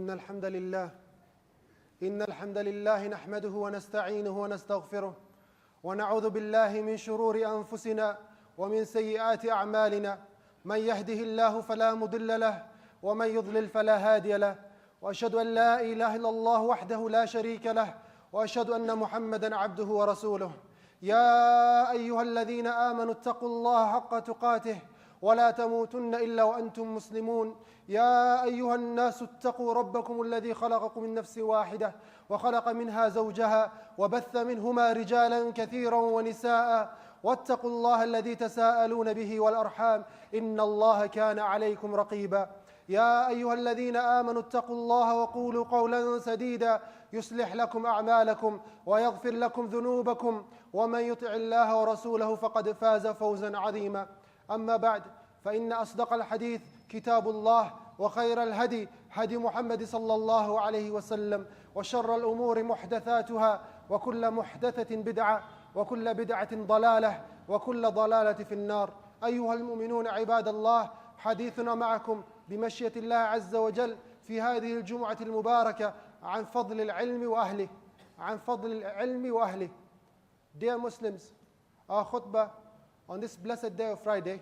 إن الحمد لله نحمده ونستعينه ونستغفره ونعوذ بالله من شرور أنفسنا ومن سيئات أعمالنا من يهده الله فلا مضل له ومن يضلل فلا هادي له وأشهد أن لا إله إلا الله وحده لا شريك له وأشهد أن محمدا عبده ورسوله يا أيها الذين آمنوا اتقوا الله حق تقاته ولا تموتن إلا وأنتم مسلمون يا أيها الناس اتقوا ربكم الذي خلقكم من نفس واحدة وخلق منها زوجها وبث منهما رجالا كثيرا ونساء واتقوا الله الذي تساءلون به والأرحام إن الله كان عليكم رقيبا يا أيها الذين آمنوا اتقوا الله وقولوا قولا سديدا يصلح لكم أعمالكم ويغفر لكم ذنوبكم ومن يطع الله ورسوله فقد فاز فوزا عظيما أما بعد فإن أصدق الحديث كتاب الله وخير الهدي هدي محمد صلى الله عليه وسلم وشر الأمور محدثاتها وكل محدثة بدعة وكل بدعة ضلالة وكل ضلالة في النار أيها المؤمنون عباد الله حديثنا معكم بمشيئة الله عز وجل في هذه الجمعة المباركة عن فضل العلم وأهله. Dear Muslims, our khutbah on this blessed day of Friday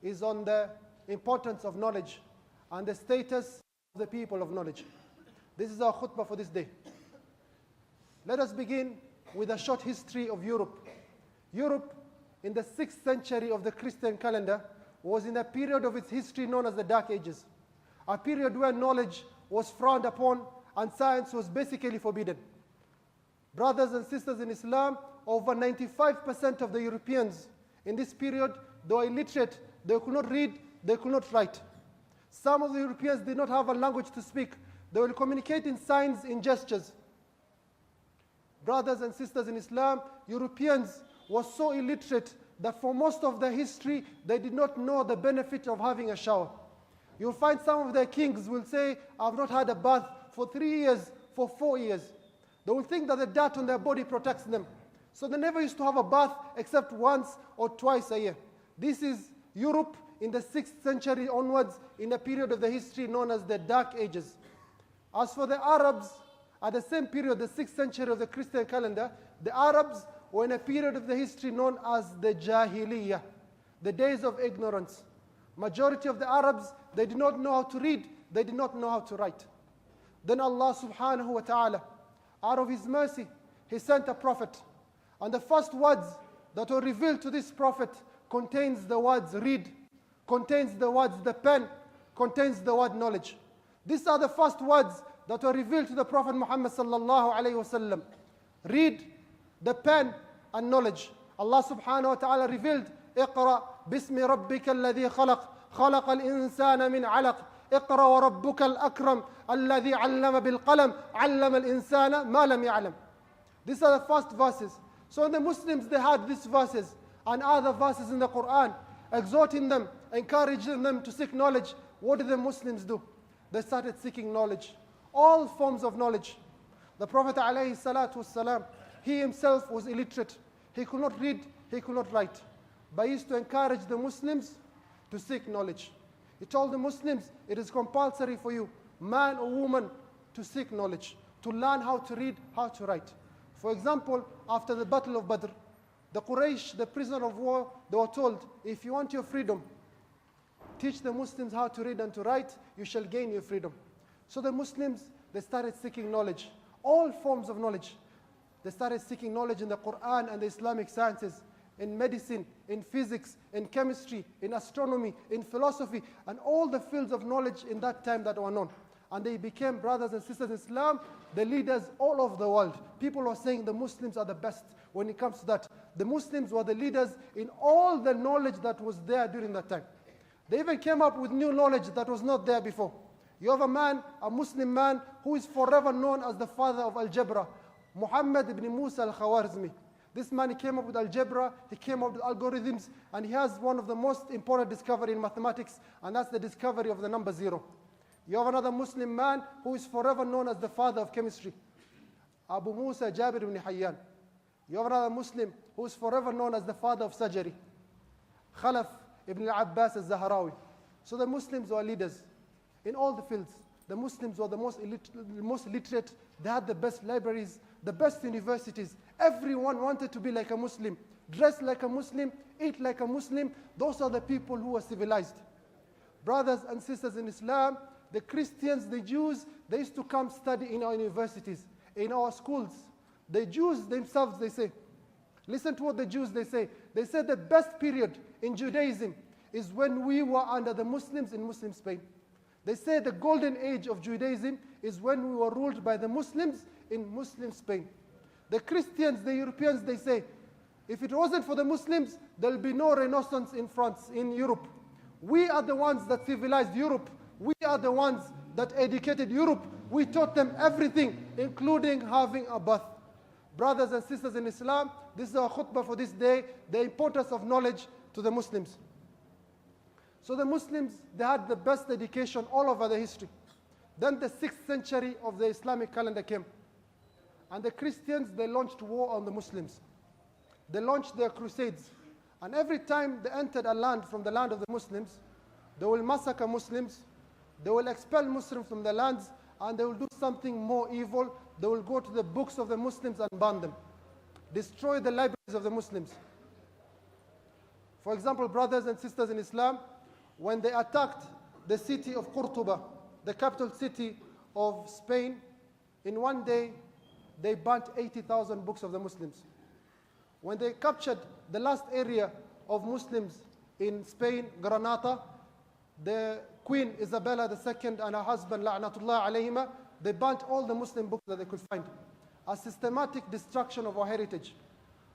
is on the importance of knowledge and the status of the people of knowledge. This is our khutbah for this day. Let us begin with a short history of Europe. Europe, in the 6th century of the Christian calendar, was in a period of its history known as the Dark Ages, a period where knowledge was frowned upon and science was basically forbidden. Brothers and sisters in Islam, over 95% of the Europeans in this period, they were illiterate, they could not read, they could not write. Some of the Europeans did not have a language to speak. They will communicate in signs, in gestures. Brothers and sisters in Islam, Europeans were so illiterate that for most of their history, they did not know the benefit of having a shower. You'll find some of their kings will say, I've not had a bath for 3 years, for 4 years. They will think that the dirt on their body protects them. So they never used to have a bath except once or twice a year. This is Europe in the 6th century onwards, in a period of the history known as the Dark Ages. As for the Arabs, at the same period, the 6th century of the Christian calendar, the Arabs were in a period of the history known as the Jahiliyyah, the days of ignorance. Majority of the Arabs, they did not know how to read, they did not know how to write. Then Allah subhanahu wa ta'ala, out of His mercy, He sent a prophet. And the first words that were revealed to this prophet contains the words read, contains the words the pen, contains the word knowledge. These are the first words that were revealed to the Prophet Muhammad sallallahu alayhi wasallam. Read, the pen, and knowledge. Allah subhanahu wa ta'ala revealed, اقرأ باسم ربك الذي خلق الإنسان من علق اقرأ وربك الأكرم الذي علم بالقلم علم الإنسان ما لم يعلم. These are the first verses. So the Muslims, they had these verses and other verses in the Quran, exhorting them, encouraging them to seek knowledge. What did the Muslims do? They started seeking knowledge. All forms of knowledge. The Prophet ﷺ, he himself was illiterate. He could not read, he could not write. But he used to encourage the Muslims to seek knowledge. He told the Muslims, it is compulsory for you, man or woman, to seek knowledge, to learn how to read, how to write. For example, after the Battle of Badr, the Quraysh, the prisoner of war, they were told, if you want your freedom, teach the Muslims how to read and to write, you shall gain your freedom. So the Muslims, they started seeking knowledge, all forms of knowledge. They started seeking knowledge in the Quran and the Islamic sciences, in medicine, in physics, in chemistry, in astronomy, in philosophy, and all the fields of knowledge in that time that were known. And they became, brothers and sisters in Islam, the leaders all over the world. People were saying the Muslims are the best when it comes to that. The Muslims were the leaders in all the knowledge that was there during that time. They even came up with new knowledge that was not there before. You have a man, a Muslim man, who is forever known as the father of algebra, Muhammad ibn Musa al-Khawarizmi. This man, he came up with algebra, he came up with algorithms, and he has one of the most important discoveries in mathematics, and that's the discovery of the number 0. You have another Muslim man who is forever known as the father of chemistry, Abu Musa Jabir ibn Hayyan. You have another Muslim who is forever known as the father of surgery, Khalaf ibn al-Abbas al-Zahrawi. So the Muslims were leaders in all the fields. The Muslims were the most literate. They had the best libraries, the best universities. Everyone wanted to be like a Muslim, dress like a Muslim, eat like a Muslim. Those are the people who were civilized. Brothers and sisters in Islam, the Christians, the Jews, they used to come study in our universities, in our schools. The Jews themselves, they say, listen to what the Jews, they say. They say the best period in Judaism is when we were under the Muslims in Muslim Spain. They say the golden age of Judaism is when we were ruled by the Muslims in Muslim Spain. The Christians, the Europeans, they say, if it wasn't for the Muslims, there'll be no Renaissance in France, in Europe. We are the ones that civilized Europe. We are the ones that educated Europe. We taught them everything, including having a bath. Brothers and sisters in Islam, this is our khutbah for this day, the importance of knowledge to the Muslims. So the Muslims, they had the best education all over the history. Then the 6th century of the Islamic calendar came. And the Christians, they launched war on the Muslims. They launched their crusades. And every time they entered a land from the land of the Muslims, they will massacre Muslims, they will expel Muslims from the lands, and they will do something more evil. They will go to the books of the Muslims and burn them. Destroy the libraries of the Muslims. For example, brothers and sisters in Islam, when they attacked the city of Cordoba, the capital city of Spain, in one day, they burnt 80,000 books of the Muslims. When they captured the last area of Muslims in Spain, Granada, the Queen Isabella II and her husband, La'natullah alayhima, they burnt all the Muslim books that they could find. A systematic destruction of our heritage.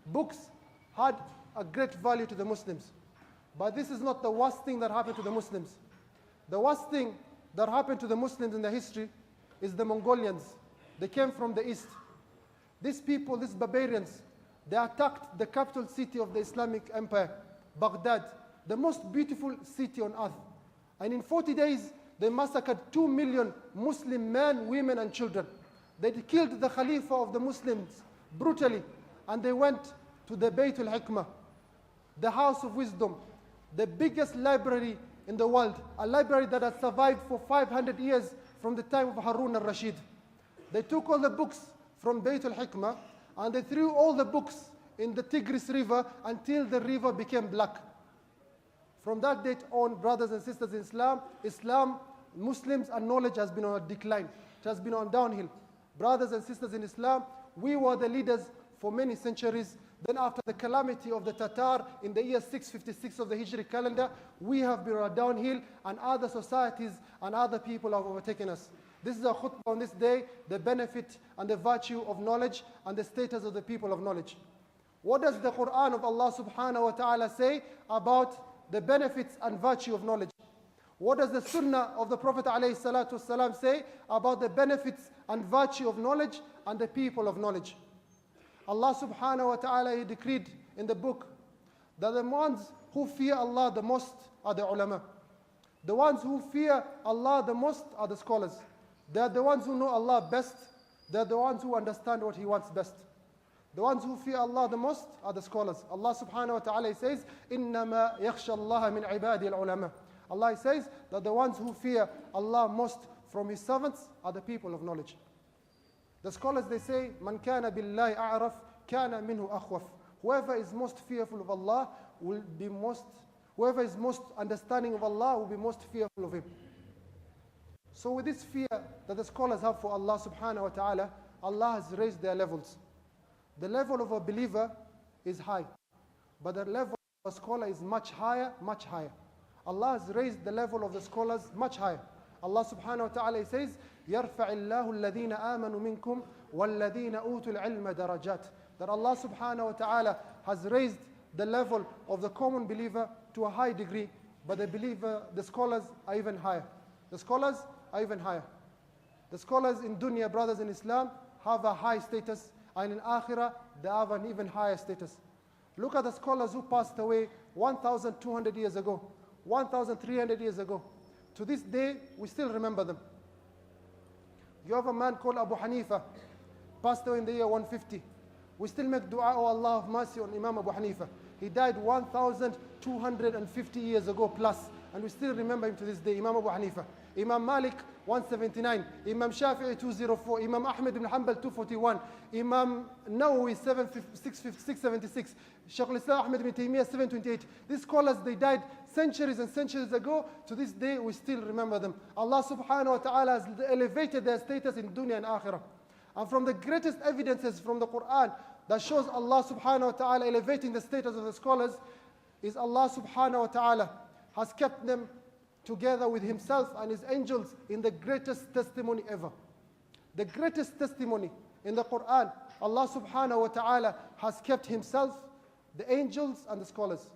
Books had a great value to the Muslims. But this is not the worst thing that happened to the Muslims. The worst thing that happened to the Muslims in the history is the Mongolians. They came from the east. These people, these barbarians, they attacked the capital city of the Islamic Empire, Baghdad, the most beautiful city on earth. And in 40 days, they massacred 2 million Muslim men, women, and children. They killed the Khalifa of the Muslims brutally. And they went to the Bayt al-Hikmah, the House of Wisdom, the biggest library in the world, a library that has survived for 500 years from the time of Harun al-Rashid. They took all the books from Bayt al-Hikmah and they threw all the books in the Tigris River until the river became black. From that date on, brothers and sisters in Islam, Muslims and knowledge has been on a decline. It has been on downhill. Brothers and sisters in Islam, we were the leaders for many centuries. Then after the calamity of the Tatar in the year 656 of the Hijri calendar, we have been on a downhill and other societies and other people have overtaken us. This is a khutbah on this day, the benefit and the virtue of knowledge and the status of the people of knowledge. What does the Quran of Allah subhanahu wa ta'ala say about the benefits and virtue of knowledge? What does the Sunnah of the Prophet alayhi salatu wasalam say about the benefits and virtue of knowledge and the people of knowledge? Allah subhanahu wa ta'ala, He decreed in the book that the ones who fear Allah the most are the ulama. The ones who fear Allah the most are the scholars. They are the ones who know Allah best. They are the ones who understand what He wants best. The ones who fear Allah the most are the scholars. Allah subhanahu wa ta'ala says, إِنَّمَا يَخْشَى اللَّهَ مِنْ عِبَادِ الْعُلَمَاء. Allah says that the ones who fear Allah most from His servants are the people of knowledge. The scholars, they say, مَنْ كَانَ بِاللَّهِ أَعْرَفْ كَانَ مِنْهُ أَخْوَفْ. Whoever is most fearful of Allah will be whoever is most understanding of Allah will be most fearful of Him. So with this fear that the scholars have for Allah subhanahu wa ta'ala, Allah has raised their levels. The level of a believer is high, but the level of a scholar is much higher, much higher. Allah has raised the level of the scholars much higher. Allah subhanahu wa ta'ala says, يَرْفَعِ اللَّهُ الَّذِينَ آمَنُوا مِنْكُمْ وَالَّذِينَ أُوتُوا الْعِلْمَ دَرَجَاتٍ. That Allah subhanahu wa ta'ala has raised the level of the common believer to a high degree, but the scholars are even higher. The scholars are even higher. The scholars in dunya, brothers in Islam, have a high status, and in akhirah, they have an even higher status. Look at the scholars who passed away 1,200 years ago, 1,300 years ago. To this day, we still remember them. You have a man called Abu Hanifa, passed away in the year 150. We still make dua, oh Allah of mercy on Imam Abu Hanifa. He died 1,250 years ago plus, and we still remember him to this day, Imam Abu Hanifa. Imam Malik 179, Imam Shafi 204, Imam Ahmed ibn Hanbal 241, Imam Nawawi 676, Sheikh Islam Ahmed ibn Taymiyyah 728. These scholars, they died centuries and centuries ago. To this day, we still remember them. Allah subhanahu wa ta'ala has elevated their status in dunya and akhirah. And from the greatest evidences from the Quran that shows Allah subhanahu wa ta'ala elevating the status of the scholars is Allah subhanahu wa ta'ala has kept them together with himself and his angels in the greatest testimony ever. The greatest testimony in the Quran, Allah subhanahu wa ta'ala has kept himself, the angels and the scholars.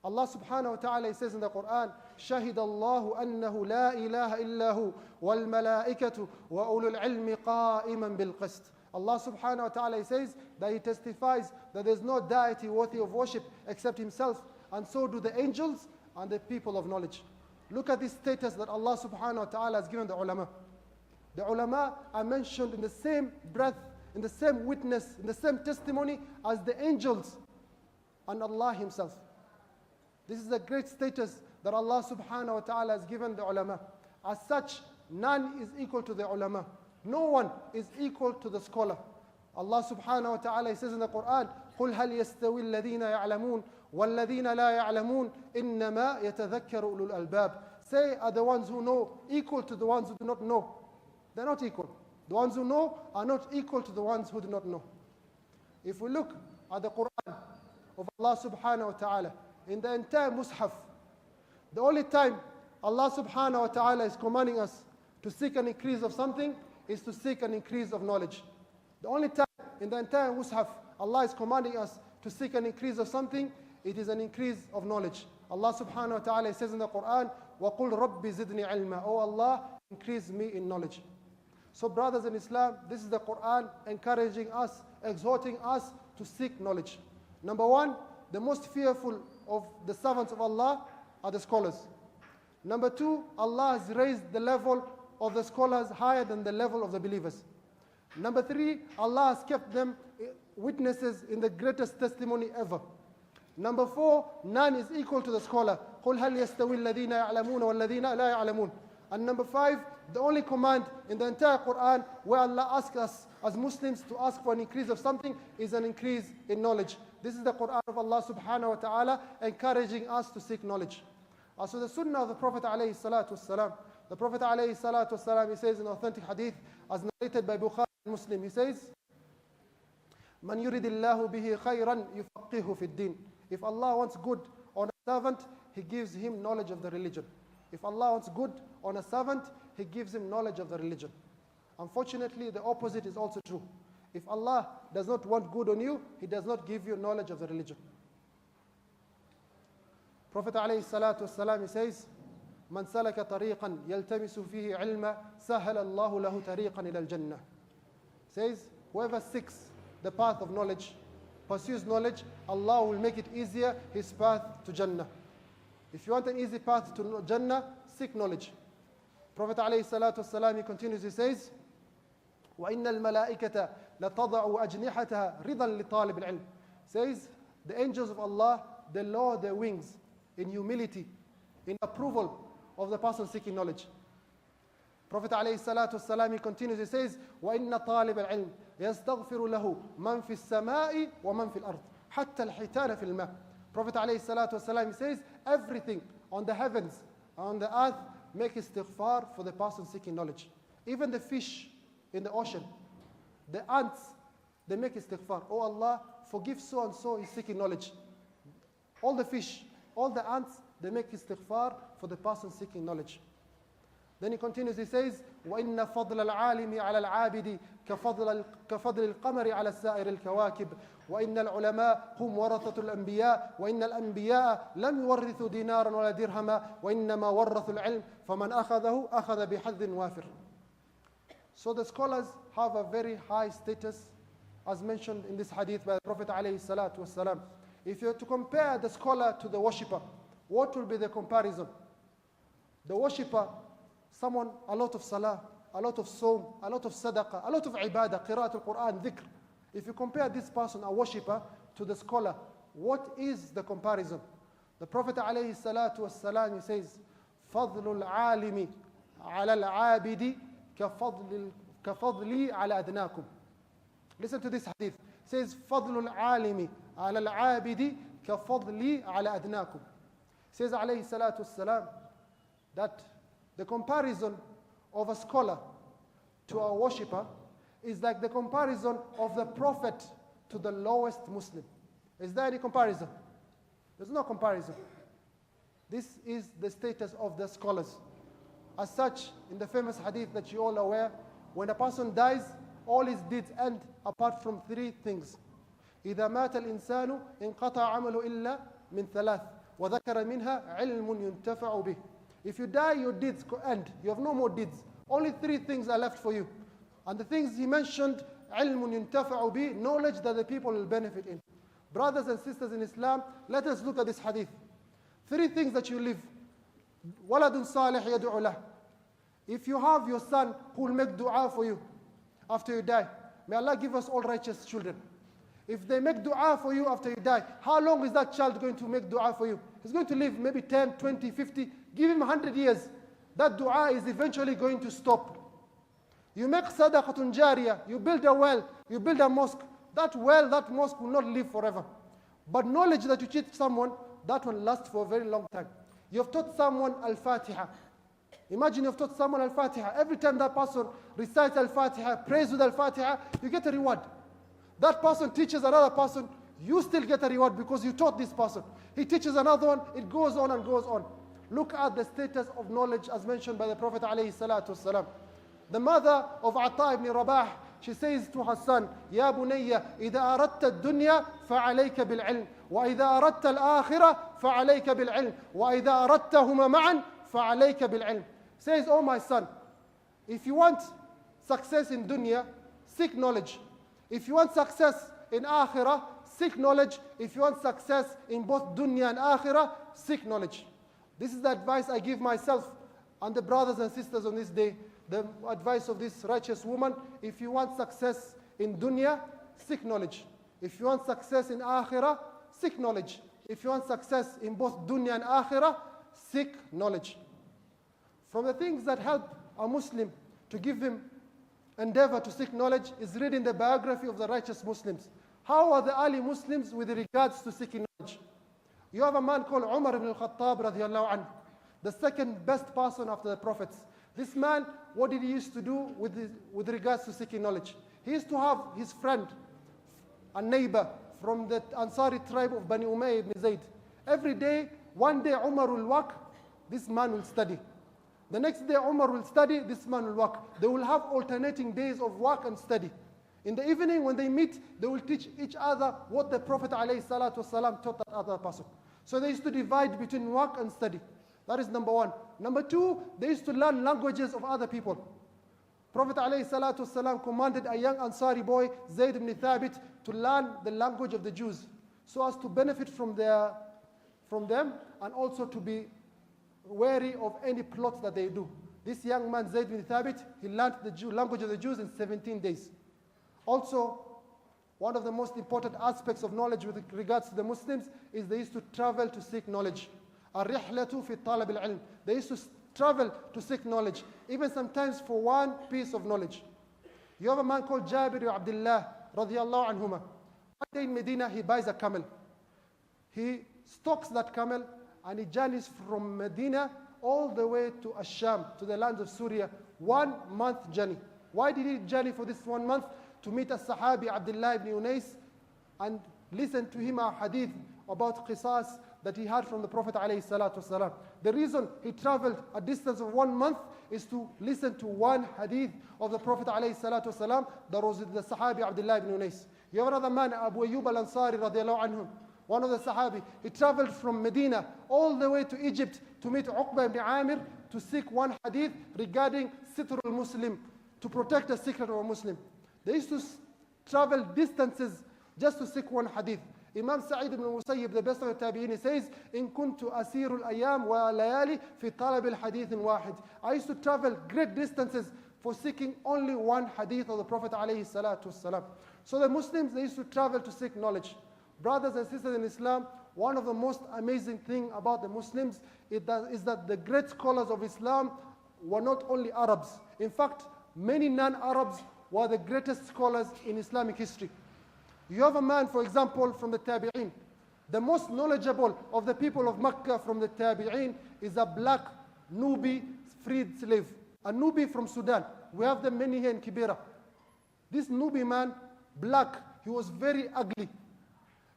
Allah subhanahu wa ta'ala says in the Quran, شَهِدَ اللَّهُ أَنَّهُ لَا إِلَهَ إِلَّا هُ وَالْمَلَائِكَةُ وَأُولُو الْعِلْمِ قَائِمًا بِالْقِسْطِ. Allah subhanahu wa ta'ala says that he testifies that there is no deity worthy of worship except himself, and so do the angels and the people of knowledge. Look at this status that Allah subhanahu wa ta'ala has given the ulama. The ulama are mentioned in the same breath, in the same witness, in the same testimony as the angels and Allah himself. This is a great status that Allah subhanahu wa ta'ala has given the ulama. As such, none is equal to the ulama. No one is equal to the scholar. Allah subhanahu wa ta'ala says in the Quran, قُلْ هَلْ يَسْتَوِي الَّذِينَ يَعْلَمُونَ وَالَّذِينَ لَا يَعْلَمُونَ إِنَّمَا يَتَذَكَّرُ أُولُو الْأَلْبَابِ. Say, are the ones who know equal to the ones who do not know? They're not equal. The ones who know are not equal to the ones who do not know. If we look at the Quran of Allah subhanahu wa ta'ala, in the entire Mus'haf, the only time Allah subhanahu wa ta'ala is commanding us to seek an increase of something is to seek an increase of knowledge. The only time in the entire Mus'haf Allah is commanding us to seek an increase of something, it is an increase of knowledge. Allah subhanahu wa ta'ala says in the Quran, وَقُلْ رَبِّ زِدْنِي عِلْمًا. Oh Allah, increase me in knowledge. So brothers in Islam, this is the Quran encouraging us, exhorting us to seek knowledge. Number one, the most fearful of the servants of Allah are the scholars. Number two, Allah has raised the level of the scholars higher than the level of the believers. Number three, Allah has kept them witnesses in the greatest testimony ever. Number four, none is equal to the scholar. قُلْ هَلْ يَسْتَوِي الَّذِينَ يَعْلَمُونَ وَالَّذِينَ لَا يَعْلَمُونَ. And number five, the only command in the entire Quran where Allah asks us as Muslims to ask for an increase of something is an increase in knowledge. This is the Quran of Allah subhanahu wa ta'ala encouraging us to seek knowledge. Also the sunnah of the Prophet alayhi salatu wasalam. The Prophet alayhi salatu wasalam, he says in authentic hadith as narrated by Bukhari and Muslim, he says, مَنْ يُرِدِ اللَّهُ بِهِ خَيْرًا يُفَقِّهُ فِي الدِّينِ. If Allah wants good on a servant, he gives him knowledge of the religion. If Allah wants good on a servant, he gives him knowledge of the religion. Unfortunately, the opposite is also true. If Allah does not want good on you, he does not give you knowledge of the religion. Prophet alayhi salatu wasalam, he says, من سلك طريقا يلتمس فيه علما سهل الله له طريقا إلى الجنة. Says, whoever seeks the path of knowledge, pursues knowledge, Allah will make it easier, his path to Jannah. If you want an easy path to Jannah, seek knowledge. Prophet alayhi salatu wasalam, he continues, he says, وَإِنَّ الْمَلَائِكَةَ لَتَضَعُ أَجْنِحَتَهَا رِضًا لِطَالِبِ الْعِلْمِ. Says, the angels of Allah, they lower their wings in humility, in approval of the person seeking knowledge. Prophet alayhi salatu wasalam, he continues, he says, وَإِنَّ طَالِبَ الْعِلْمِ يَسْتَغْفِرُ لَهُ مَنْ فِي السَّمَاءِ وَمَنْ فِي الْأَرْضِ حَتَّى الْحِيتَانَ فِي الْمَاءِ. Prophet alayhi salatu wasalam, he says, everything on the heavens, on the earth, make istighfar for the person seeking knowledge. Even the fish in the ocean, the ants, they make istighfar. Oh Allah, forgive so and so is seeking knowledge. All the fish, all the ants, they make istighfar for the person seeking knowledge. Then he continues, he says, وَإِنَّ فَضْلَ الْعَالِمِ عَلَى الْعَابِدِ كَفَضْلِ الْقَمَرِ عَلى السَّائِرِ الْكَوَاكِبِ وَإِنَّ الْعُلَمَاءَ هُمْ وَرَثَةُ الْأَنْبِيَاءِ وَإِنَّ الْأَنْبِيَاءَ لَمْ يُوَرِّثُوا دِينَارًا وَلَا دِرْهَمًا وَإِنَّمَا وَرَّثُوا الْعِلْمَ فَمَنْ أَخَذَهُ أَخَذَ بِحَظٍّ وَافِرٍ. So the scholars have a very high status, as mentioned in this hadith by the Prophet alayhi salatu wasalam. If you are to compare the scholar to the worshipper, what will be the comparison? The worshipper, someone, a lot of salah, a lot of sawm, a lot of sadaqah, a lot of ibadah, qira'at al-Quran, dhikr. If you compare this person, a worshipper, to the scholar, what is the comparison? The Prophet alayhi salatu wasalam, he says, فَضْلُ الْعَالِمِ على العابد كفضلي على أدناكم. Listen to this hadith. It says, فضل العالم على العابد كفضلي على أدناكم. It says, عليه الصلاة والسلام, that the comparison of a scholar to a worshipper is like the comparison of the prophet to the lowest Muslim. Is there any comparison? There's no comparison. This is the status of the scholars. As such, in the famous hadith that you all are aware, when a person dies, all his deeds end apart from three things. إذا مات الإنسان انقطع عمله إلا من ثلاث وذكر منها علم ينتفع به. If you die, your deeds end. You have no more deeds. Only three things are left for you. And the things he mentioned, علم ينتفع به, knowledge that the people will benefit in. Brothers and sisters in Islam, let us look at this hadith. Three things that you live. ولد صالح يدعو له. If you have your son who will make dua for you after you die, may Allah give us all righteous children. If they make dua for you after you die, how long is that child going to make dua for you? He's going to live maybe 10, 20, 50, give him 100 years. That dua is eventually going to stop. You make sadaqatun jariyah, you build a well, you build a mosque. That well, that mosque will not live forever. But knowledge that you teach someone, that one lasts for a very long time. You have taught someone Al-Fatiha. Imagine you've taught someone Al-Fatiha. Every time that person recites Al-Fatiha, prays with Al-Fatiha, you get a reward. That person teaches another person, you still get a reward because you taught this person. He teaches another one, it goes on and goes on. Look at the status of knowledge as mentioned by the Prophet ﷺ. The mother of Ata ibn Rabah, she says to her son, يا بني إذا أردت الدنيا فعليك بالعلم وإذا أردت الآخرة فعليك بالعلم وإذا أردتهما معا فعليك بالعلم. Says, oh my son, if you want success in dunya, seek knowledge. If you want success in akhirah, seek knowledge. If you want success in both dunya and akhirah, seek knowledge. This is the advice I give myself and the brothers and sisters on this day. The advice of this righteous woman, if you want success in dunya, seek knowledge. If you want success in akhirah, seek knowledge. If you want success in both dunya and akhirah, seek knowledge. From the things that help a Muslim to give him endeavor to seek knowledge is reading the biography of the righteous Muslims. How are the early Muslims with regards to seeking knowledge? You have a man called Umar ibn al-Khattab radiallahu anhu, the second best person after the prophets. This man, what did he used to do with regards to seeking knowledge? He used to have his friend, a neighbor from the Ansari tribe of Bani Umayyah ibn Zayd. Every day, one day Umar will work, this man will study. The next day Umar will study, this man will work. They will have alternating days of work and study. In the evening when they meet, they will teach each other what the Prophet ﷺ taught that other person. So they used to divide between work and study. That is number one. Number two, they used to learn languages of other people. Prophet ﷺ commanded a young Ansari boy, Zayd ibn Thabit, to learn the language of the Jews so as to benefit from them and also to be wary of any plots that they do. This young man, Zayd ibn Thabit, he learned the language of the Jews in 17 days. Also, one of the most important aspects of knowledge with regards to the Muslims is they used to travel to seek knowledge. الرحلة في طلب العلم. They used to travel to seek knowledge, even sometimes for one piece of knowledge. You have a man called Jabir ibn Abdullah radiyallahu anhuma. One day in Medina, he buys a camel. He stocks that camel and he journeys from Medina all the way to Asham, to the lands of Syria, 1 month journey. Why did he journey for this 1 month? To meet a Sahabi, Abdullah ibn Unais, and listen to him a hadith about qisas that he had from the Prophet ﷺ. The reason he traveled a distance of 1 month is to listen to one hadith of the Prophet ﷺ that was the Sahabi Abdullah ibn Unais. You have another man, Abu Ayyub al-Ansari radiallahu anhu, one of the Sahabi. He traveled from Medina all the way to Egypt to meet Uqba ibn Amir to seek one hadith regarding Sitr al-Muslim, to protect the secret of a Muslim. They used to travel distances just to seek one hadith. Imam Sa'id ibn Musayyib, the best of the Tabi'in, he says, إن كنت أسير الأيام والليالي في طلب الحديث واحد. I used to travel great distances for seeking only one hadith of the Prophet alayhi salatu wasalam. So the Muslims, they used to travel to seek knowledge. Brothers and sisters in Islam, one of the most amazing thing about the Muslims is that the great scholars of Islam were not only Arabs. In fact, many non-Arabs were the greatest scholars in Islamic history. You have a man, for example, from the Tabi'een. The most knowledgeable of the people of Mecca from the Tabi'een is a black Nubi freed slave, a Nubi from Sudan. We have them many here in Kibera. This Nubi man, black, he was very ugly.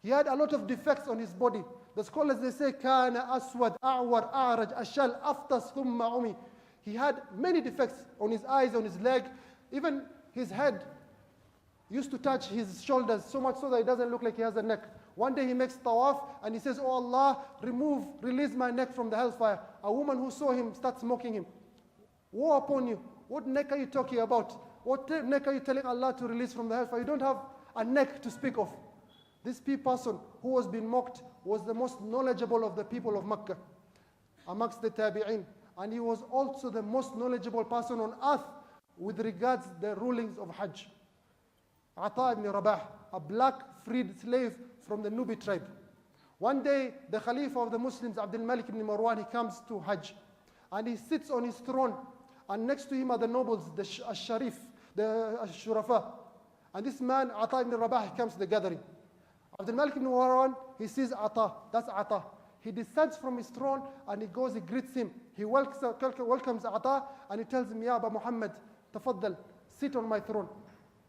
He had a lot of defects on his body. The scholars, they say, Kana aswad, a'war, a'raj, ashal, aftas, thumma umi. He had many defects on his eyes, on his leg. Even his head used to touch his shoulders, so much so that it doesn't look like he has a neck. One day he makes tawaf and he says, oh Allah, release my neck from the hellfire. A woman who saw him starts mocking him. Woe upon you. What neck are you talking about? What neck are you telling Allah to release from the hellfire? You don't have a neck to speak of. This person who was being mocked was the most knowledgeable of the people of Mecca amongst the Tabi'een. And he was also the most knowledgeable person on earth with regards to the rulings of Hajj. Ata ibn Rabah, a black freed slave from the Nubi tribe. One day, the Khalifa of the Muslims, Abdul Malik ibn Marwan, he comes to Hajj. And he sits on his throne. And next to him are the nobles, the Sharif, the Shurafa. And this man, Ata ibn Rabah, he comes to the gathering. Abdul Malik ibn Marwan, he sees Ata. That's Ata. He descends from his throne and he goes, he greets him. He welcomes Ata and he tells him, Ya Aba Muhammad, tafaddal, sit on my throne.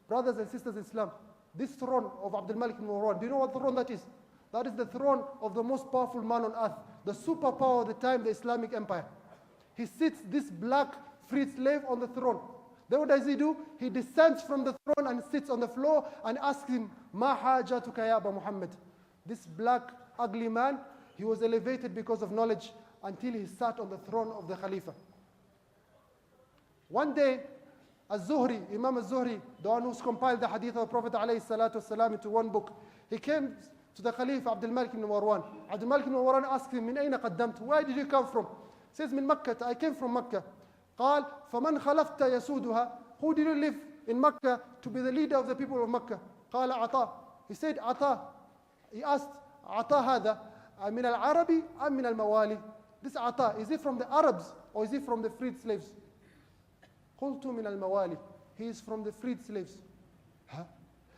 Brothers and sisters in Islam, this throne of Abdul Malik ibn Marwan, do you know what throne that is? That is the throne of the most powerful man on earth, the superpower of the time, the Islamic Empire. He sits, this black freed slave, on the throne. Then what does he do? He descends from the throne and sits on the floor and asks him, Ma hajatuka ya Aba Muhammad. This black, ugly man, he was elevated because of knowledge until he sat on the throne of the Khalifa. One day, Az-Zuhri, Imam Az-Zuhri, the one who's compiled the hadith of the Prophet ﷺ into one book, he came to the Khalifa Abdul Malik ibn Marwan. Abdul Malik ibn Marwan asked him, Min ayna qaddamt? Where did you come from? He says, Min Makkah, I came from Makkah. قال فمن خلفت يسودها? Who did you live in Makkah to be the leader of the people of Makkah? قال عطاء. He said عطاء. He asked عطاء هذا من العربي أم من الموالي? This عطاء, is he from the Arabs or is he from the freed slaves? قلت من الموالي. He is from the freed slaves. Huh?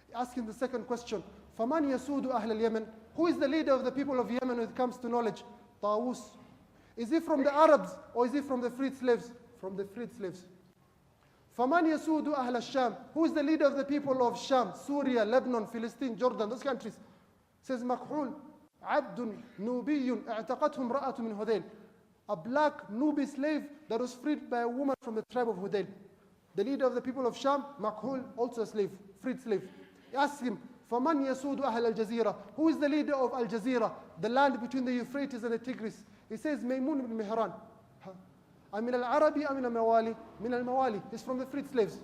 He asked him the second question. فمن يسود أهل اليمن? Who is the leader of the people of Yemen when it comes to knowledge? طاووس. Is he from the Arabs or is he from the freed slaves? From the freed slaves. فَمَنْ يَسُودُ أَهْلَ الشَّامِ? Who is the leader of the people of Sham, Syria, Lebanon, Philistine, Jordan, those countries? Says مَكْحُولٌ عَبْدٌ نُوبِيٌّ اعْتَقَتْهُ امْرَأَةٌ مِنْ هُذَيْلٍ. A black Nubi slave that was freed by a woman from the tribe of Hudayl. The leader of the people of Sham, Makhul, also a slave, freed slave. He asks him, فَمَنْ يَسُودُ أَهْلَ الْجَزِيرَةِ? Who is the leader of Al-Jazeera, the land between the Euphrates and the Tigris? He says, Maymun ibn Mihran. من العربي أم من الموالي؟ من الموالي. He's from the freed slaves.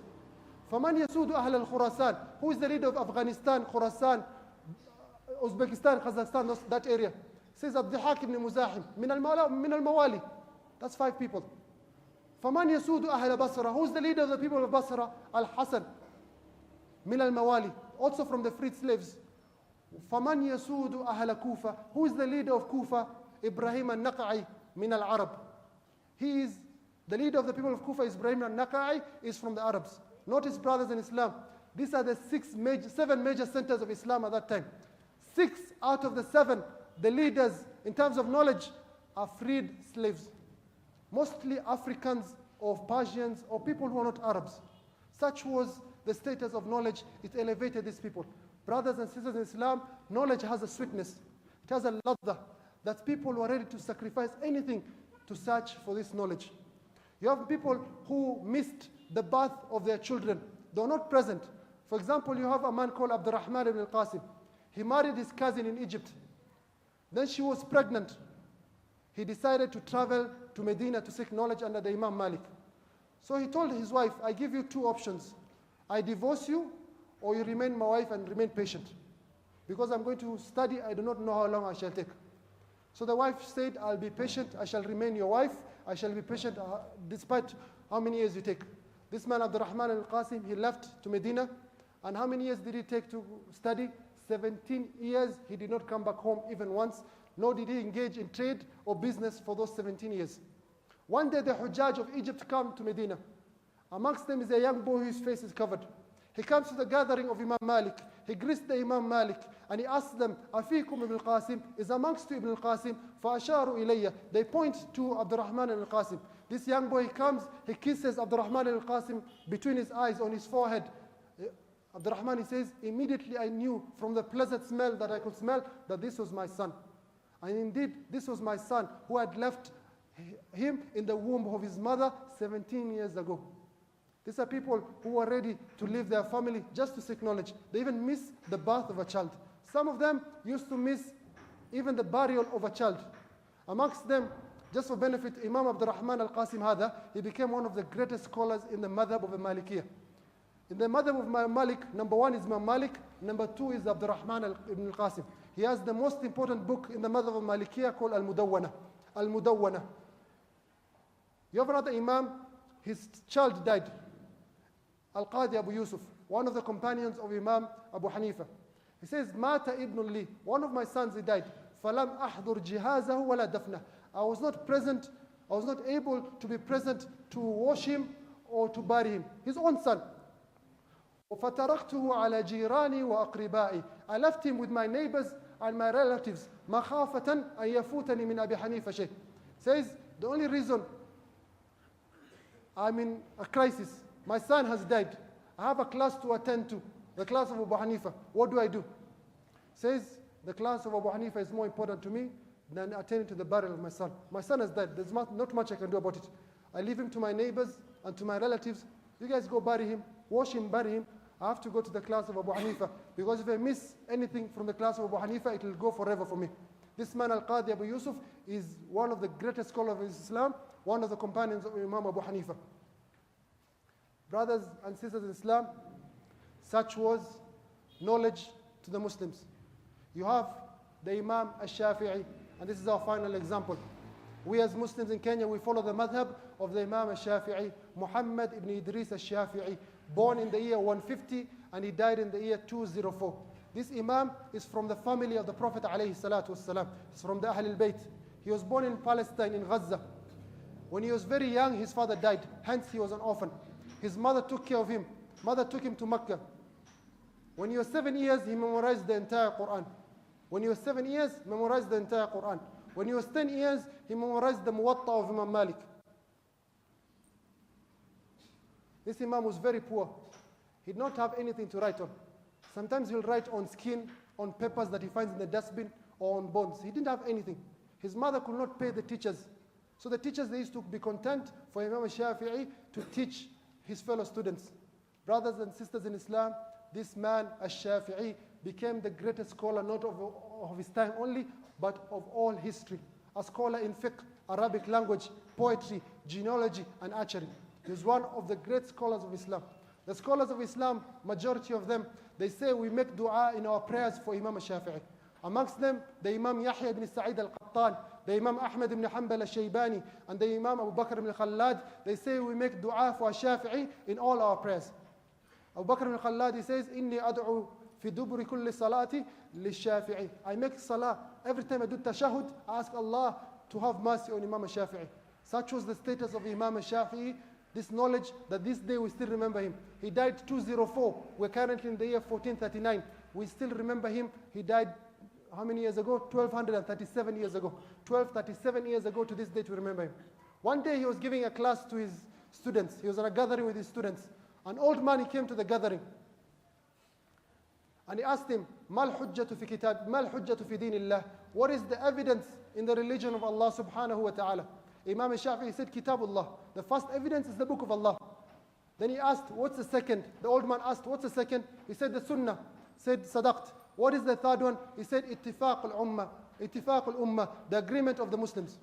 فمن يسود أهل الخراسان? Who is the leader of Afghanistan, Khorasan, Uzbekistan, Kazakhstan, that area? Says الضحاك ibn Muzahim. من الموالي. That's 5 people. فمن يسود أهل بصرة? Who is the leader of the people of Basra? Al-Hasan. من الموالي. Also from the freed slaves. فمن يسود أهل كوفة? Who is the leader of Kufa? Ibrahim al-Naqai. من العرب. He is the leader of the people of Kufa. Ibrahim al-Naqai is from the Arabs. Notice, brothers in Islam, these are the 7 major centers of Islam at that time. 6 out of the 7, the leaders in terms of knowledge, are freed slaves. Mostly Africans or Persians or people who are not Arabs. Such was the status of knowledge. It elevated these people. Brothers and sisters in Islam, knowledge has a sweetness. It has a ladha that people were ready to sacrifice anything to search for this knowledge. You have people who missed the birth of their children. They were not present. For example, you have a man called Abdurrahman ibn al-Qasim. He married his cousin in Egypt. Then she was pregnant. He decided to travel to Medina to seek knowledge under the Imam Malik. So he told his wife, I give you 2 options. I divorce you, or you remain my wife and remain patient. Because I'm going to study, I do not know how long I shall take. So the wife said, I'll be patient, I shall remain your wife, I shall be patient despite how many years you take. This man, Abdurrahman al-Qasim, he left to Medina, and how many years did he take to study? 17 years. He did not come back home even once, nor did he engage in trade or business for those 17 years. One day the Hujjaj of Egypt come to Medina. Amongst them is a young boy whose face is covered. He comes to the gathering of Imam Malik. He greets the Imam Malik and he asks them, Afikum Ibn al-Qasim, is amongst you Ibn al-Qasim? فَأَشَارُوا إِلَيَّ. They point to Abdurrahman al-Qasim. This young boy comes, he kisses Abdurrahman al-Qasim between his eyes, on his forehead. Abdurrahman, he says, immediately I knew from the pleasant smell that I could smell that this was my son. And indeed, this was my son who had left him in the womb of his mother 17 years ago. These are people who were ready to leave their family just to seek knowledge. They even miss the birth of a child. Some of them used to miss even the burial of a child. Amongst them, just for benefit, Imam Abdurrahman al-Qasim Hada, he became one of the greatest scholars in the madhab of the Malikiyah. In the madhab of Malik, number one is Imam Malik, number two is Abdurrahman ibn al-Qasim. He has the most important book in the madhab of Malikiyah called Al-Mudawwana. Al-Mudawwana. You have another Imam, his child died. Al-Qadi Abu Yusuf, one of the companions of Imam Abu Hanifa. He says, Mata ibn li, one of my sons, he died. فَلَمْ أَحْضُرْ جِهَازَهُ وَلَا دَفْنَهُ. I was not present, I was not able to be present to wash him or to bury him. His own son. وَفَتَرَقْتُهُ عَلَى جِيرَانِي وَأَقْرِبَائِي. I left him with my neighbors and my relatives. مَخَافَةً أَن يَفُوتَنِي مِنْ أَبِي حَنِيفَ شَيْءٍ. Says, the only reason I'm in a crisis, my son has died. I have a class to attend to, the class of Abu Hanifa. What do I do? Says, the class of Abu Hanifa is more important to me than attending to the burial of my son. My son has died. There's not much I can do about it. I leave him to my neighbors and to my relatives. You guys go bury him, wash him, bury him. I have to go to the class of Abu Hanifa, because if I miss anything from the class of Abu Hanifa, it will go forever for me. This man, Al-Qadi Abu Yusuf, is one of the greatest scholars of Islam, one of the companions of Imam Abu Hanifa. Brothers and sisters in Islam, such was knowledge to the Muslims. You have the Imam al-Shafi'i, and this is our final example. We as Muslims in Kenya, we follow the madhab of the Imam al-Shafi'i, Muhammad ibn Idris al-Shafi'i, born in the year 150 and he died in the year 204. This Imam is from the family of the Prophet alayhi salatu wasalam. He's from the Ahl al-Bayt. He was born in Palestine, in Gaza. When he was very young, his father died, hence he was an orphan. His mother took care of him. Mother took him to Mecca. When he was 7 years, he memorized the entire Quran. When he was 7 years, memorized the entire Quran. When he was 10 years, he memorized the Muwatta of Imam Malik. This Imam was very poor. He did not have anything to write on. Sometimes he'll write on skin, on papers that he finds in the dustbin, or on bones. He didn't have anything. His mother could not pay the teachers. So the teachers, they used to be content for Imam al-Shafi'i to teach his fellow students. Brothers and sisters in Islam, this man, al-Shafi'i, became the greatest scholar, not of his time only, but of all history. A scholar in fiqh, Arabic language, poetry, genealogy, and archery. He was one of the great scholars of Islam. The scholars of Islam, majority of them, they say we make dua in our prayers for Imam al-Shafi'i. Amongst them, the Imam Yahya ibn Sa'id al-Qattan, the Imam Ahmad ibn Hanbal al-Shaybani, and the Imam Abu Bakr ibn Khallad, they say we make dua for al-Shafi'i in all our prayers. Abu Bakr ibn Khallad, he says, Inni ad'u fi dubri kulli salati li-Shafi'i. I make salah, every time I do tashahud, I ask Allah to have mercy on Imam al-Shafi'i. Such was the status of Imam al-Shafi'i, this knowledge that this day we still remember him. He died 204. We're currently in the year 1439. We still remember him. He died how many years ago? 1237 years ago. 1237 years ago to this day to remember him. One day he was giving a class to his students. He was on a gathering with his students. An old man, he came to the gathering. And he asked him, Mal hujjatu fi kitab, mal hujjatu fi dinillah. What is the evidence in the religion of Allah subhanahu wa ta'ala? Imam Shafi said, Kitabullah. The first evidence is the book of Allah. Then he asked, what's the second? The old man asked, what's the second? He said, the Sunnah. Said, Sadaqt. What is the third one? He said, Ittifaq al-Ummah. Ittifaq al-Ummah, the agreement of the Muslims.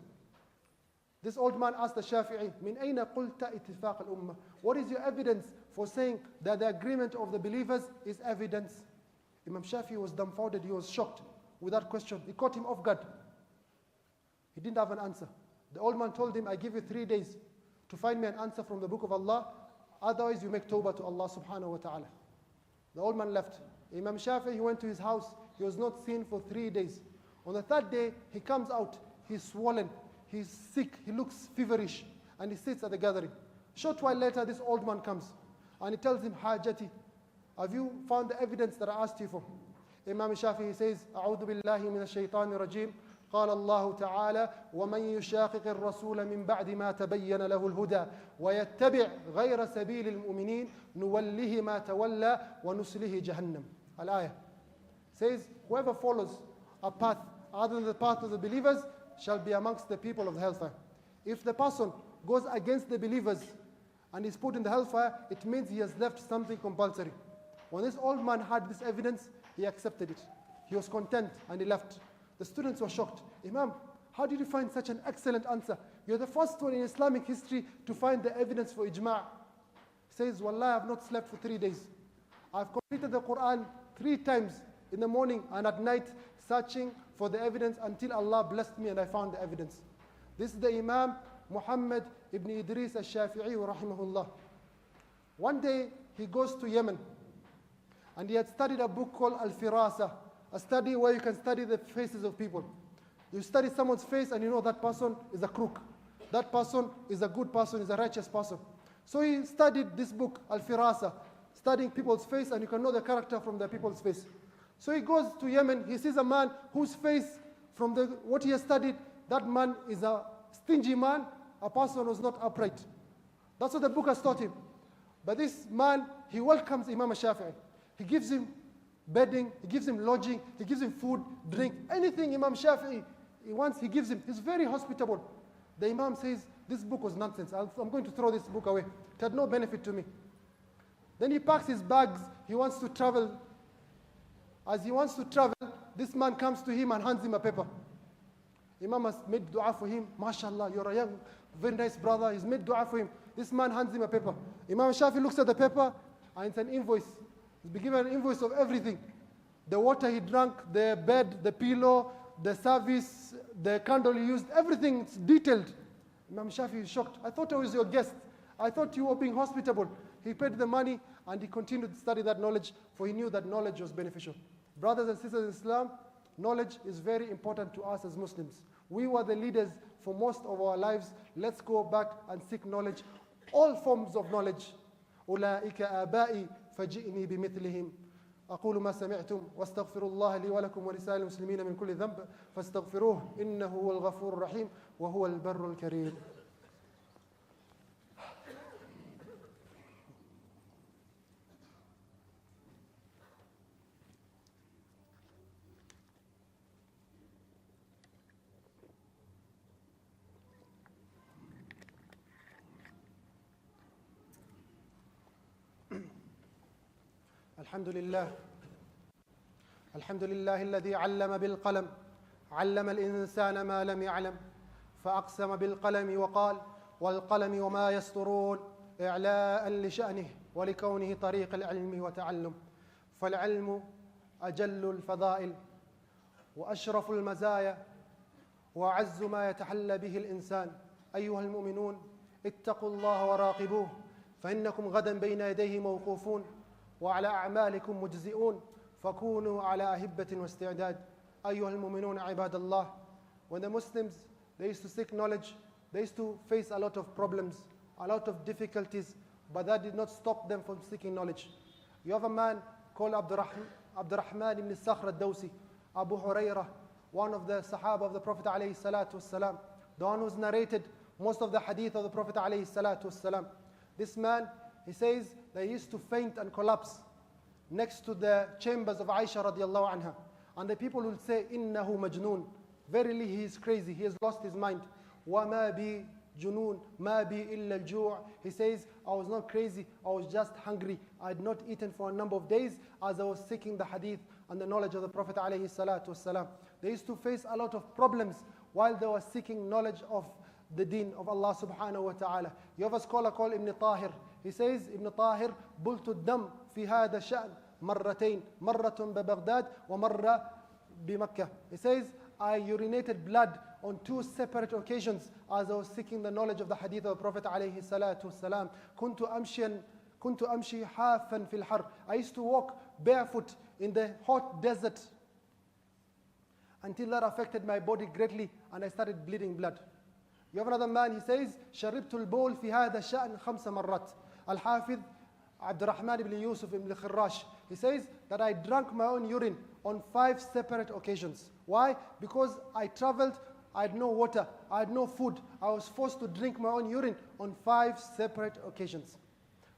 This old man asked the Shafi'i, Min ayna qulta ittifaq al-Ummah? What is your evidence for saying that the agreement of the believers is evidence? Imam Shafi'i was dumbfounded. He was shocked with that question. It caught him off guard. He didn't have an answer. The old man told him, I give you 3 days to find me an answer from the book of Allah. Otherwise, you make tawbah to Allah subhanahu wa ta'ala. The old man left. Imam Shafi, he went to his house. He was not seen for 3 days. On the third day, he comes out. He's swollen. he's sick, he looks feverish, and he sits at the gathering. Short while later, this old man comes, and he tells him, Hajati, have you found the evidence that I asked you for? Imam Shafi, he says, أعوذ بالله من الشيطان الرجيم قال الله تعالى ومن يشاقق الرسول من بعد ما تبين له الهدى ويتبع غير سبيل المؤمنين نوله ما تولى ونسله جهنم. Al-ayah says, whoever follows a path other than the path of the believers shall be amongst the people of the hellfire. If the person goes against the believers and is put in the hellfire, it means he has left something compulsory. When this old man had this evidence, he accepted it. He was content and he left. The students were shocked. Imam, how did you find such an excellent answer? You're the first one in Islamic history to find the evidence for ijma'. He says, Wallah, I have not slept for 3 days. I've completed the Quran 3 times in the morning and at night, searching for the evidence until Allah blessed me and I found the evidence. This is the Imam Muhammad ibn Idris al-Shafi'i rahimahullah. One day, he goes to Yemen and he had studied a book called Al-Firasa, a study where you can study the faces of people. You study someone's face and you know that person is a crook. That person is a good person, is a righteous person. So he studied this book, Al-Firasa, studying people's face, and you can know the character from the people's face. So he goes to Yemen, he sees a man whose face, from what he has studied, that man is a stingy man, a person who's not upright. That's what the book has taught him. But this man, he welcomes Imam Shafi'i. He gives him bedding, he gives him lodging, he gives him food, drink, anything Imam Shafi'i he wants, he gives him. He's very hospitable. The Imam says, this book was nonsense. I'm going to throw this book away. It had no benefit to me. Then he packs his bags, he wants to travel. As he wants to travel, this man comes to him and hands him a paper. Imam has made dua for him. MashaAllah, you're a young, very nice brother. He's made dua for him. This man hands him a paper. Imam Shafi looks at the paper and it's an invoice. He's been given an invoice of everything. The water he drank, the bed, the pillow, the service, the candle he used, everything, it's detailed. Imam Shafi is shocked. I thought I was your guest. I thought you were being hospitable. He paid the money and he continued to study that knowledge, for he knew that knowledge was beneficial. Brothers and sisters in Islam, knowledge is very important to us as Muslims. We were the leaders for most of our lives. Let's go back and seek knowledge. All forms of knowledge. أولئك آبائي فجئني بمثلهم. أقول ما سمعتم واستغفر الله لي ولكم ولسائر المسلمين من كل ذنب فاستغفروه إنه هو الغفور الرحيم وهو البر الكريم. الحمد لله الذي علم بالقلم علم الإنسان ما لم يعلم فأقسم بالقلم وقال والقلم وما يسطرون إعلاء لشأنه ولكونه طريق العلم وتعلم فالعلم أجل الفضائل وأشرف المزايا وأعز ما يتحلى به الإنسان. أيها المؤمنون اتقوا الله وراقبوه فإنكم غدا بين يديه موقوفون وعلى أعمالكم مجزئون فكونوا على أهبة واستعداد. أيها المؤمنون عباد الله. When the Muslims, they used to seek knowledge, they used to face a lot of problems, a lot of difficulties, but that did not stop them from seeking knowledge. You have a man called Abdurrahman ibn Sakhr al-Dawsi, Abu Hurairah, one of the Sahaba of the Prophet alayhi salatu wasalam, the one who's narrated most of the hadith of the Prophet alayhi salatu wasalam. This man, he says, they used to faint and collapse next to the chambers of Aisha radiallahu anha. And the people will say, Innahu majnoon. Verily he is crazy, he has lost his mind. وَمَا بِي جُنُون مَا بِي إِلَّا الْجُوعِ. He says, I was not crazy, I was just hungry. I had not eaten for a number of days as I was seeking the hadith and the knowledge of the Prophet alayhi salatu wasalam. They used to face a lot of problems while they were seeking knowledge of the deen of Allah subhanahu wa ta'ala. You have a scholar called Ibn Tahir. He says, Ibn Tahir, بُلْتُ الدَّمْ في هذا الشأن مرتين مرة ببغداد ومرة بمكة. He says, I urinated blood on 2 separate occasions as I was seeking the knowledge of the hadith of the Prophet عليه الصلاة والسلام. كنت أمشي حافا في الحر. I used to walk barefoot in the hot desert until that affected my body greatly and I started bleeding blood. You have another man, he says, شربت البول في هذا الشأن 5 مرات. Al-Hafidh Abdurrahman ibn Yusuf ibn Khirrash, he says that I drank my own urine on 5 separate occasions. Why? Because I traveled, I had no water, I had no food. I was forced to drink my own urine on 5 separate occasions.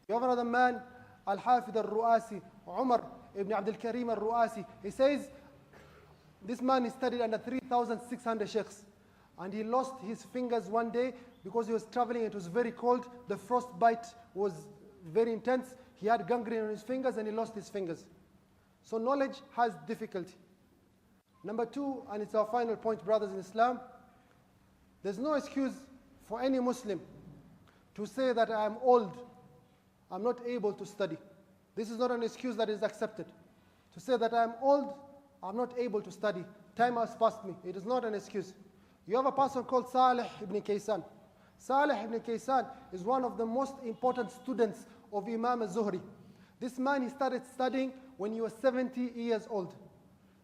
You have another man, Al-Hafidh al-Ru'asi, Umar ibn Abdul Karim al-Ru'asi. He says, this man studied under 3,600 sheikhs. And he lost his fingers one day because he was traveling. It was very cold. The frostbite was very intense. He had gangrene on his fingers and he lost his fingers. So knowledge has difficulty. Number 2, and it's our final point, brothers in Islam, there's no excuse for any Muslim to say that I am old, I'm not able to study. This is not an excuse that is accepted. To say that I am old, I'm not able to study. Time has passed me. It is not an excuse. You have a person called Salih ibn Kaysan. Salih ibn Kaysan is one of the most important students of Imam al-Zuhri. This man, he started studying when he was 70 years old.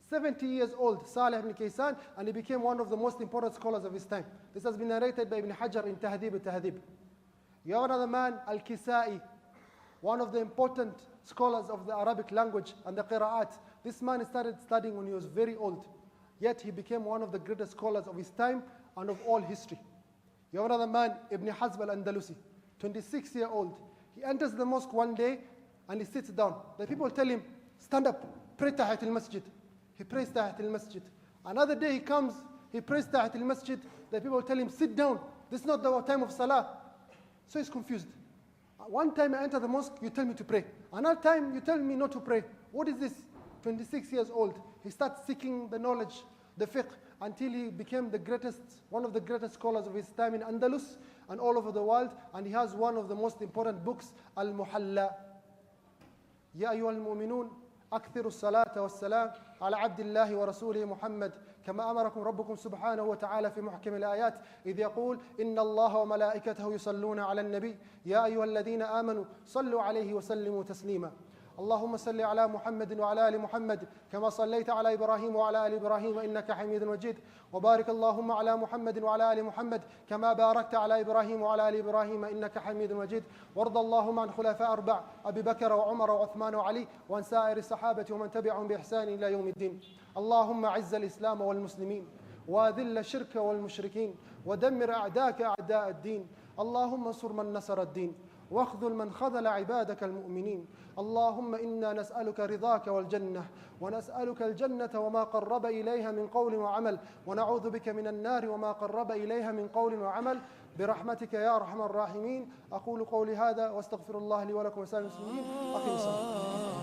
70 years old, Salih ibn Kaysan, and he became one of the most important scholars of his time. This has been narrated by Ibn Hajar in Tahdhib al-Tahdhib. You have another man, Al-Kisai, one of the important scholars of the Arabic language and the Qira'at. This man started studying when he was very old, yet he became one of the greatest scholars of his time and of all history. You have another man, Ibn Hazm al-Andalusi, 26-year-old. He enters the mosque one day and he sits down. The people tell him, stand up, pray Tahiyat al-Masjid. He prays Tahiyat al-Masjid. Another day he comes, he prays Tahiyat al-Masjid. The people tell him, sit down, this is not the time of Salah. So he's confused. One time I enter the mosque, you tell me to pray. Another time you tell me not to pray. What is this? 26 years old. He starts seeking the knowledge, the fiqh, until he became the greatest, one of the greatest scholars of his time in Andalus and all over the world. And he has one of the most important books, Al-Muhalla. Ya ayyuhal mu'minun, akthiru salata was-salam ala abdillahi wa rasulihi Muhammad. كما أمركم ربكم سبحانه وتعالى في محكم الآيات إذ يقول إن الله وملائكته يصلون على النبي يا أيها الذين آمنوا صلوا عليه وسلموا تسليما اللهم صل على محمد وعلى آل محمد كما صليت على إبراهيم وعلى آل إبراهيم إنك حميد مجيد وبارك اللهم على محمد وعلى آل محمد كما باركت على إبراهيم وعلى آل إبراهيم إنك حميد مجيد وارض اللهم عن خلفاء 4 أبي بكر وعمر وعثمان وعلي وعن سائر الصحابة ومن تبعهم بإحسان إلى يوم الدين اللهم أعز الإسلام والمسلمين وأذل الشرك والمشركين ودمر أعداءك أعداء الدين اللهم انصر من نصر الدين واخذل من خذل عبادك المؤمنين اللهم إنا نسألك رضاك والجنة ونسألك الجنة وما قرب إليها من قول وعمل ونعوذ بك من النار وما قرب إليها من قول وعمل برحمتك يا أرحم الراحمين أقول قولي هذا واستغفر الله لي ولكم وسائر المسلمين أقيموا الصلاة